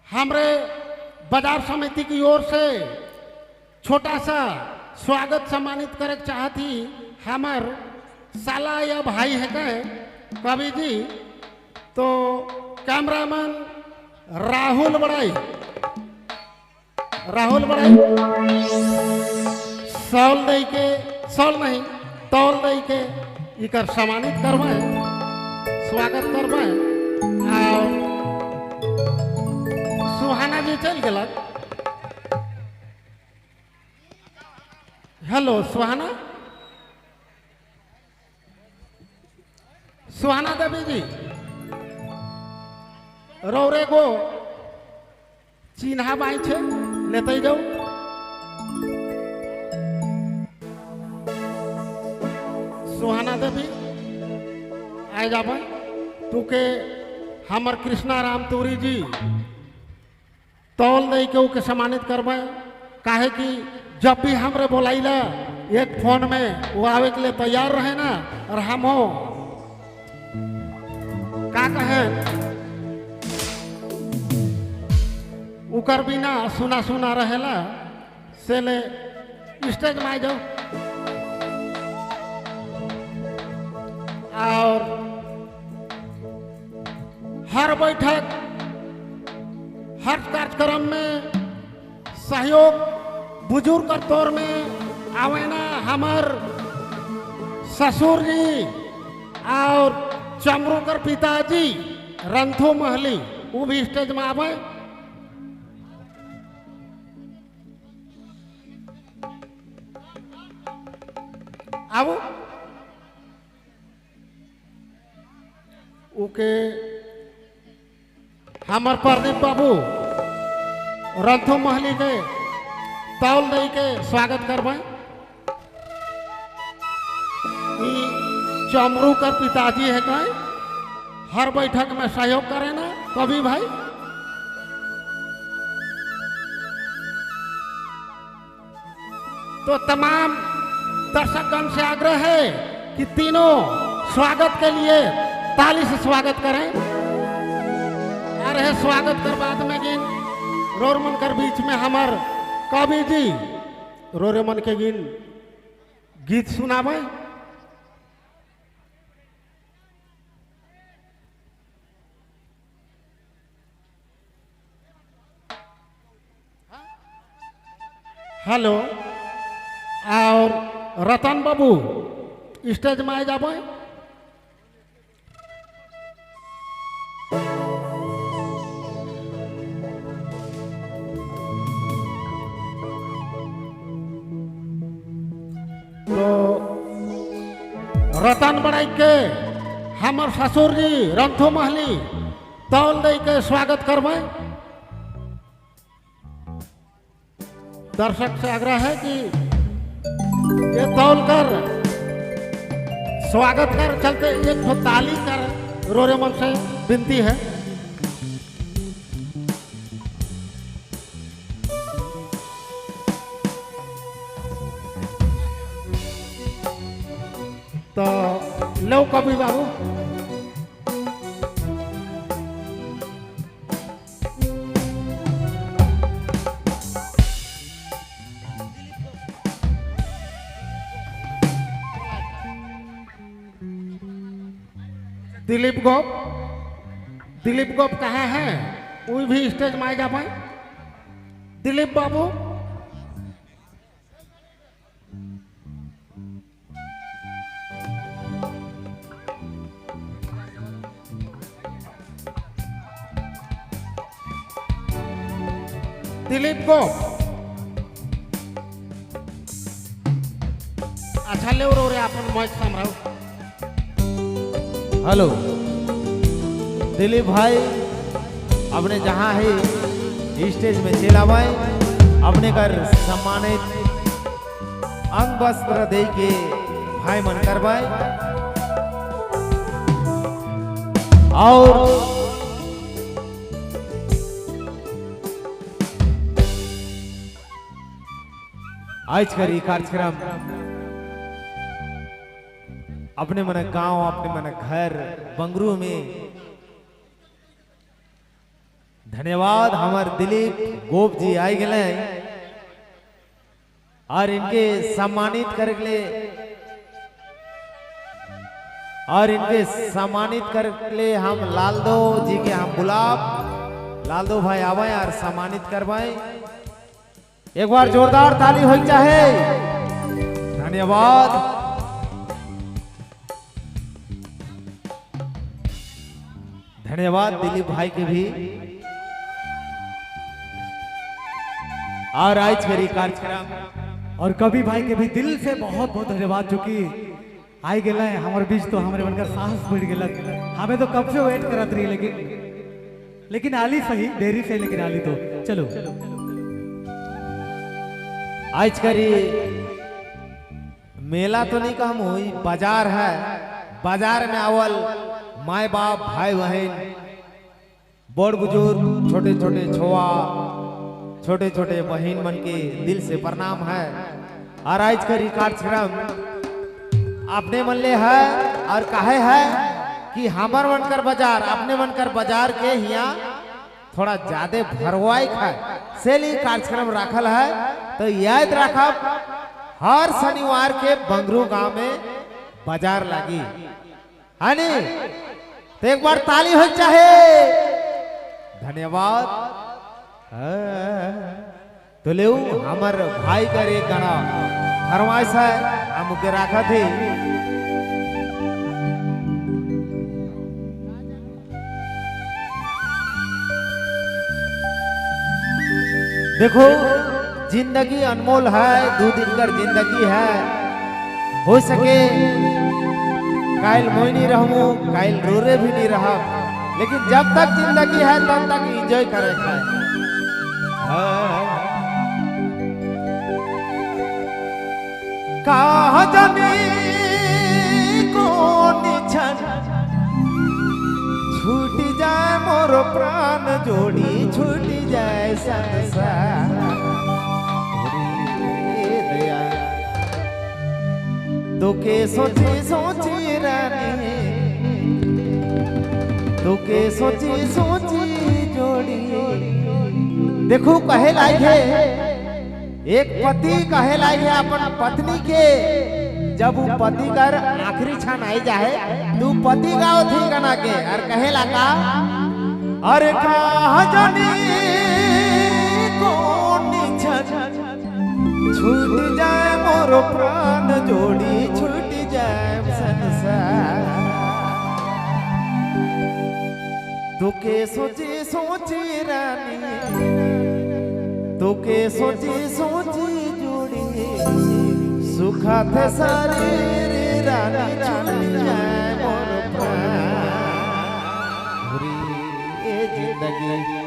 हमरे बाजार समिति की ओर से छोटा सा स्वागत सम्मानित करे चाहती हमार साला या भाई है कहे कवि जी। तो कैमरामैन राहुल बड़ाई सौल दई के सौल नहीं तौल दई के इकर सम्मानित करवाए स्वागत करवाए। और सुहाना जी चल गलत। हेलो सुहाना देवी जी रौरे को चिन्हा बाई छे लेते जाओ। सुहाना देवी आए जाबे तू के हमर कृष्णा राम तूरी जी तौल दई के सम्मानित करबे। काहे कि जब भी हमरे बोलाइला एक फोन में वो आवे के लिए तैयार रहे ना। और हम हो का कहे उकर बिना सुना सुना रहेला से ले स्टेज में आ जाओ। और हर बैठक हर कार्यक्रम में सहयोग बुजुर्ग के तौर में आवेना हमार ससुर जी और चमरू कर पिताजी रंथो महली वो भी स्टेज में आवे। आओ ओके हमार प्रदीप बाबू रंथो महली के तौल दई के स्वागत करबे। चमरू कर पिताजी है कहीं हर बैठक में सहयोग करे ना कभी भाई। तो तमाम दर्शकगण से आग्रह है कि तीनों स्वागत के लिए ताली से स्वागत करें। अरे स्वागत कर बाद में गिन रोरमन कर बीच में हमार कवि जी रोरमन के गिन गीत सुनावे। हेलो और रतन बाबू स्टेज में आ जाबे। तो रतन बड़ाई के हमर ससुर जी रंथो महली तौल दई के स्वागत करबे। दर्शक से आग्रह है कि ये तौल कर स्वागत कर चलते एक तो ताली कर रोरे मन से विनती है। तो लो कवि बाबू दिलीप गोप कहाँ है वो भी स्टेज में आ जा पाए। दिलीप बाबू दिलीप गोप अच्छा ले रे अपन मैच संभालो। हेलो दिलीप भाई अपने जहाँ है स्टेज में चलावाए अपने कर सम्मानित अंग वस्त्र दे के भाई मन करवाए। और आज करी कार्यक्रम अपने मन गांव अपने मन घर बंगरू में धन्यवाद हमार दिलीप गोप जी आई गए और इनके सम्मानित कर ले हम लालदो जी के हम बुलाब लालदो भाई आवे और सम्मानित करवाए। एक बार जोरदार ताली हो चाहे। धन्यवाद। धन्यवाद दिलीप भाई के भी। और आज मेरी कार्यक्रम और कवि भाई के भी दिल से बहुत बहुत धन्यवाद जो कि आई गए हमारे बीच तो हमारे बनकर साहस बढ़ गया। हमें तो कब से वेट करत रही लेकिन आली सही देरी से लेकिन आली तो चलो आज करी मेला तो नहीं कहम हुई बाजार है। बाजार में आवल माए बाप भाई बहन बड़ बुजुर्ग छोटे छोटे छोआ छोटे छोटे बहन मन के दिल से प्रणाम है। और आज का कार्यक्रम अपने मन ले है और काहे है कि हमर बनकर बाजार अपने बनकर बाजार के यहाँ थोड़ा ज्यादा भरवाई है से लिए कार्यक्रम रखल है। तो याद रखब हर शनिवार के बंगरू गांव में बाजार लगी है नी। तो एक बार ताली हो चाहे। धन्यवाद। तो ले हमार भाई कर एक गाना फरमाइश है हम के रखा थे। देखो जिंदगी अनमोल है 2 दिन कर जिंदगी है। हो सके कायल मोई नहीं रहूं कायल रोरे भी नहीं रहा लेकिन जब तक जिंदगी है तब तक एंजॉय करे है। कहा जाने कौन छन छूट जाए मोर प्राण जोड़ी छूट जाए संसार। दया तो के सोची सोची रानी तो के सोची सोची जोड़ी। देखो कहे लायक है एक पति कहे लायक है अपन पत्नी के जब वो पति कर आखिरी क्षण आई जाए तू पति गाओ थी गाना के और कहे लगा अरे कहा जानी कौन छन छूट जाए मोर प्राण जोड़ी छूट जाए संसार। तो के सोची सोची रानी तो के सोची सोची जोड़ी सुखा थे सारे रानी छूट जाए मोर प्राण ये जिंदगी।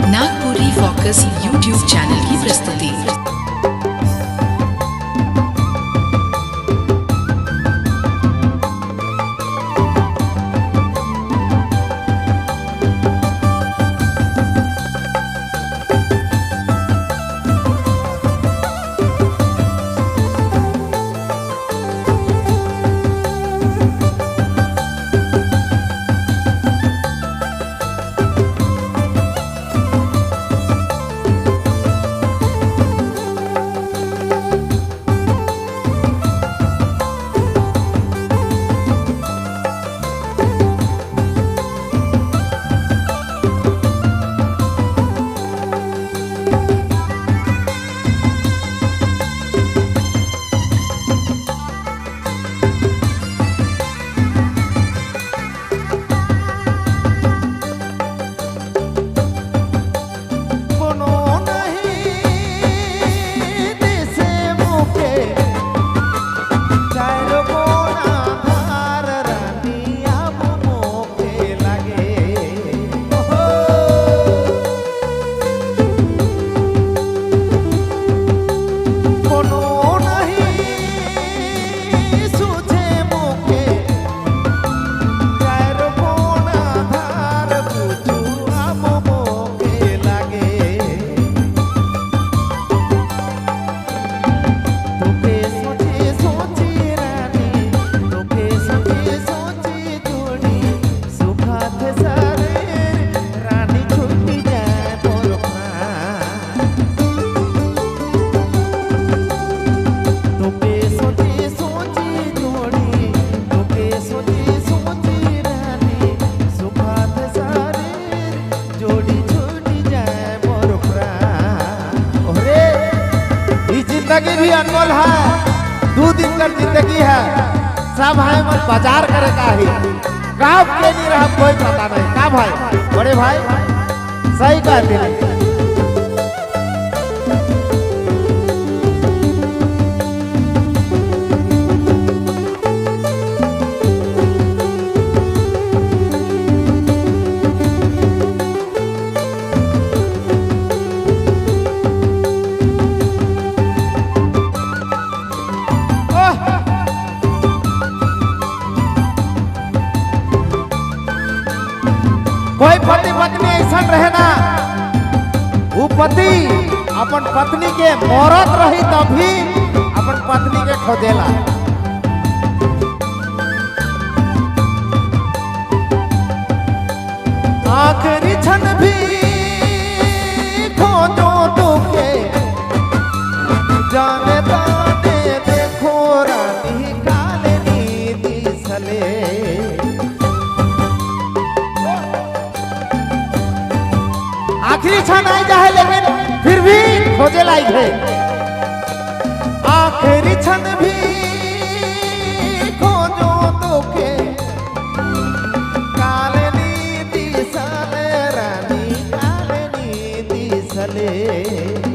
नागपुरी फोकस यूट्यूब चैनल की प्रस्तुति। जिंदगी भी अनमोल है, 2 दिन का जिंदगी है, सब है मन बाजार करे का ही गाँव के नहीं रहा कोई पता नहीं का भाई बड़े भाई सही कहते हैं। कोई पति पत्नी ऐसा रहे ना, वो पति अपन पत्नी के मरत रही तभी अपन पत्नी के खोजेला। आखिरी क्षण भी खोजो तुके जाने ताने देखो रानी काले नीति सले। आखिरी क्षण आई जाए लेकिन फिर भी खोजे लायक है। आखिरी क्षण भी खोजो तोके काले नीति सले रानी काले नीति सले।